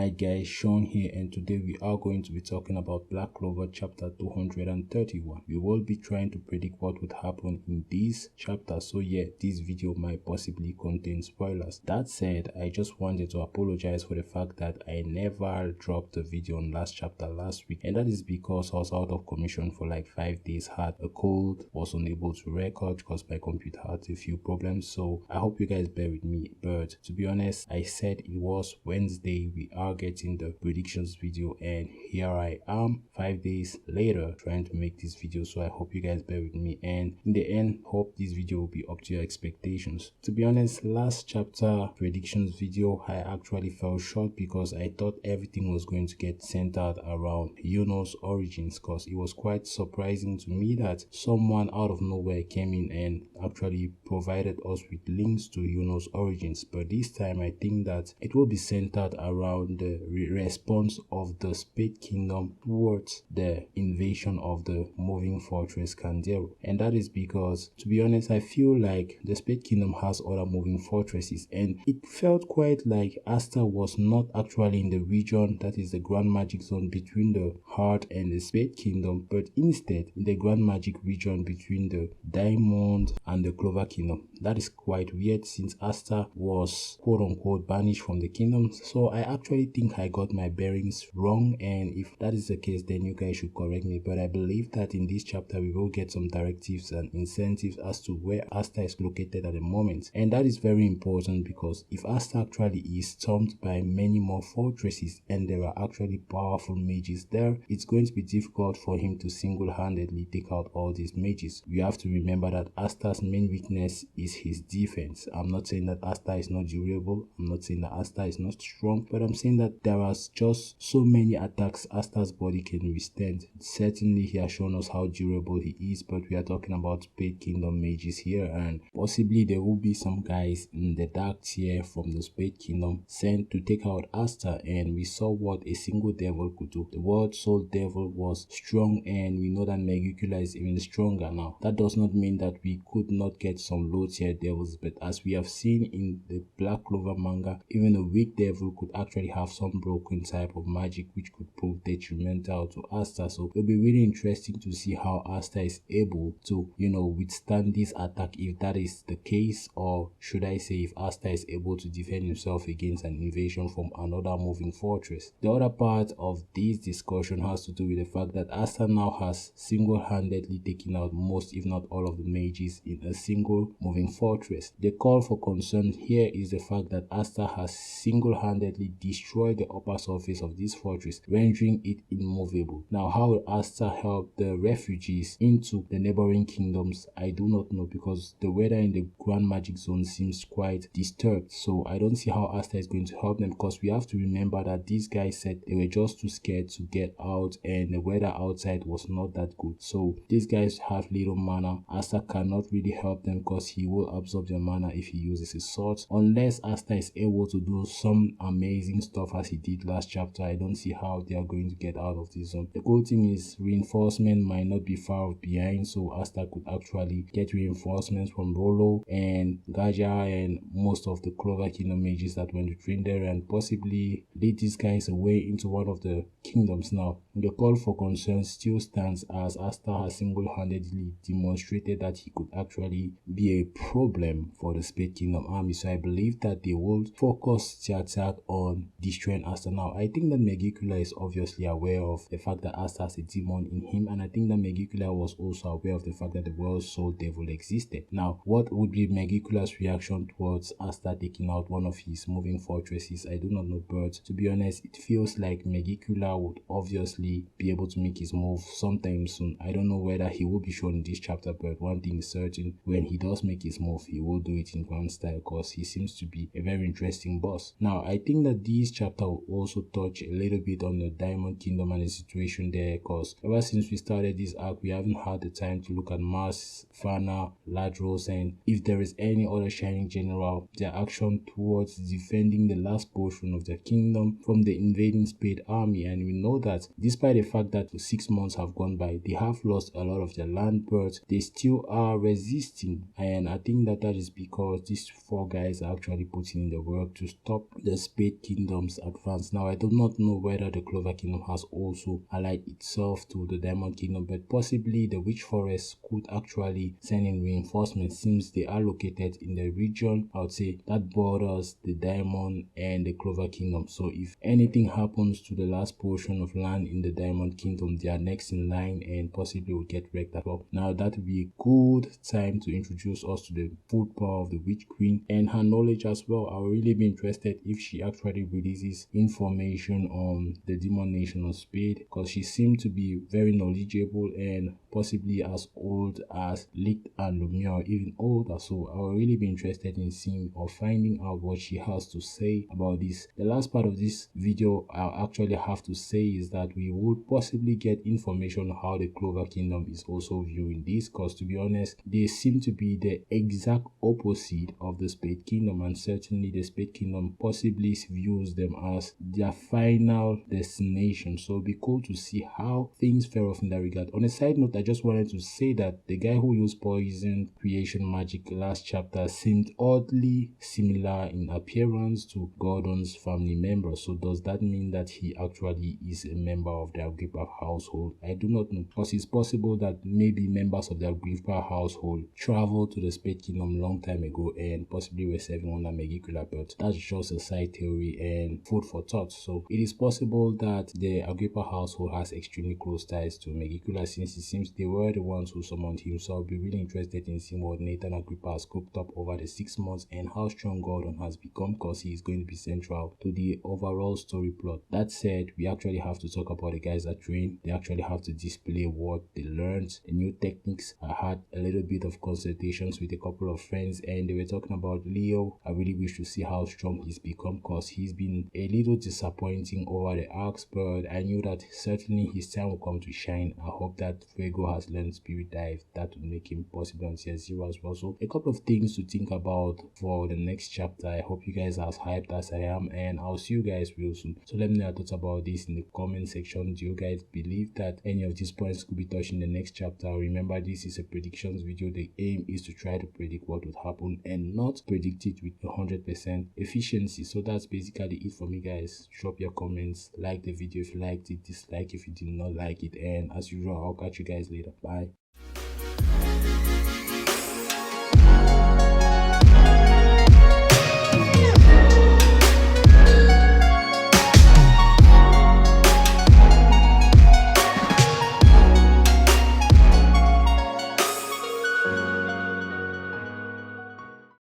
Alright guys, Sean here, and today we are going to be talking about Black Clover chapter 231. We will be trying to predict what would happen in this chapter, so yeah, this video might possibly contain spoilers. That said, I just wanted to apologize for the fact that I never dropped a video on last chapter last week, and that is because I was out of commission for like 5 days, had a cold, was unable to record because my computer had a few problems, so I hope you guys bear with me. But to be honest, I said it was Wednesday we are getting the predictions video, and here I am 5 days later trying to make this video, so I hope you guys bear with me, and in the end hope this video will be up to your expectations. To be honest, last chapter predictions video I actually fell short because I thought everything was going to get centered around Yuno's origins, because it was quite surprising to me that someone out of nowhere came in and actually provided us with links to Yuno's origins. But this time I think that it will be centered around the response of the Spade Kingdom towards the invasion of the moving fortress Candero. And that is because, to be honest, I feel like the Spade Kingdom has other moving fortresses, and it felt quite like Asta was not actually in the region that is the Grand Magic Zone between the Heart and the Spade Kingdom, but instead in the Grand Magic region between the Diamond and the Clover Kingdom. That is quite weird since Asta was quote unquote banished from the kingdom. So I actually think I got my bearings wrong, and if that is the case then you guys should correct me. But I believe that in this chapter we will get some directives and incentives as to where Asta is located at the moment, and that is very important because if Asta actually is stormed by many more fortresses and there are actually powerful mages there, it's going to be difficult for him to single-handedly take out all these mages. You have to remember that Asta's main weakness is his defense. I'm not saying that Asta is not durable, I'm not saying that Asta is not strong, but I'm saying that there are just so many attacks Asta's body can withstand. Certainly he has shown us how durable he is, but we are talking about Spade Kingdom mages here, and possibly there will be some guys in the dark tier from the Spade Kingdom sent to take out Asta, and we saw what a single devil could do. The World Soul Devil was strong, and we know that Megicula is even stronger now. That does not mean that we could not get some low tier devils, but as we have seen in the Black Clover manga, even a weak devil could actually have some broken type of magic which could prove detrimental to Asta. So it'll be really interesting to see how Asta is able to, withstand this attack, if that is the case, or should I say if Asta is able to defend himself against an invasion from another moving fortress. The other part of this discussion has to do with the fact that Asta now has single-handedly taken out most if not all of the mages in a single moving fortress. The call for concern here is the fact that Asta has single-handedly destroyed the upper surface of this fortress, rendering it immovable. Now, how will Asta help the refugees into the neighboring kingdoms? I do not know, because the weather in the Grand Magic Zone seems quite disturbed, so I don't see how Asta is going to help them, because we have to remember that these guys said they were just too scared to get out and the weather outside was not that good. So these guys have little mana. Asta cannot really help them because he will absorb their mana if he uses his swords. Unless Asta is able to do some amazing stuff as he did last chapter, I don't see how they are going to get out of this zone. The cool thing is reinforcement might not be far behind, so Asta could actually get reinforcements from Rolo and Gaja and most of the Clover Kingdom mages that went to train there, and possibly lead these guys away into one of the kingdoms. Now, the call for concern still stands as Asta has single-handedly demonstrated that he could actually be a problem for the Spade Kingdom army, so I believe that they will focus their attack on destroying Asta. Now, I think that Megicula is obviously aware of the fact that Asta has a demon in him, and I think that Megicula was also aware of the fact that the World Soul Devil existed. Now, what would be Megicula's reaction towards Asta taking out one of his moving fortresses? I do not know, but to be honest, it feels like Megicula would obviously be able to make his move sometime soon. I don't know whether he will be shown in this chapter, but one thing is certain: when he does make his move, he will do it in grand style, because he seems to be a very interesting boss. Now, I think that this chapter will also touch a little bit on the Diamond Kingdom and the situation there, because ever since we started this arc, we haven't had the time to look at Mars, Fana, Ladros, and if there is any other Shining General, their action towards defending the last portion of their kingdom from the invading Spade army. And we know that this despite the fact that 6 months have gone by, they have lost a lot of their land, but they still are resisting. And I think that is because these 4 guys are actually putting in the work to stop the Spade Kingdom's advance. Now, I do not know whether the Clover Kingdom has also allied itself to the Diamond Kingdom, but possibly the Witch Forest could actually send in reinforcements since they are located in the region, I would say, that borders the Diamond and the Clover Kingdom. So if anything happens to the last portion of land in the Diamond Kingdom, they are next in line and possibly will get wrecked as well. Now, that would be a good time to introduce us to the full power of the Witch Queen and her knowledge as well. I will really be interested if she actually releases information on the Demon Nation of Spade, because she seemed to be very knowledgeable and possibly as old as Licht and Lumiere, even older. So I will really be interested in seeing or finding out what she has to say about this. The last part of this video I'll actually have to say is that we would possibly get information on how the Clover Kingdom is also viewing this, because to be honest, they seem to be the exact opposite of the Spade Kingdom, and certainly the Spade Kingdom possibly views them as their final destination. So it'll be cool to see how things fare off in that regard. On a side note, I just wanted to say that the guy who used poison creation magic last chapter seemed oddly similar in appearance to Gordon's family member. So does that mean that he actually is a member of the Agrippa household? I do not know, because it's possible that maybe members of the Agrippa household traveled to the Spade Kingdom long time ago and possibly were serving under Megicula, but that's just a side theory and food for thought. So it is possible that the Agrippa household has extremely close ties to Megicula, since it seems they were the ones who summoned him. So I'll be really interested in seeing what Nathan Agrippa has cooked up over the 6 months and how strong Gordon has become, because he is going to be central to the overall story plot. That said, we actually have to talk about the guys that train. They actually have to display what they learned, the new techniques. I had a little bit of consultations with a couple of friends and they were talking about Leo. I really wish to see how strong he's become, because he's been a little disappointing over the arcs, but I knew that certainly his time will come to shine. I hope that Fuego has learned Spirit Dive. That would make him possible on tier 0 as well. So a couple of things to think about for the next chapter. I hope you guys are as hyped as I am, and I'll see you guys real soon. So let me know your thoughts about this in the comment section. Do you guys believe that any of these points could be touched in the next chapter? Remember, this is a predictions video. The aim is to try to predict what would happen and not predict it with 100% efficiency. So that's basically it for me, guys. Drop your comments, like the video if you liked it, dislike if you did not like it, and as usual, I'll catch you guys later. Bye.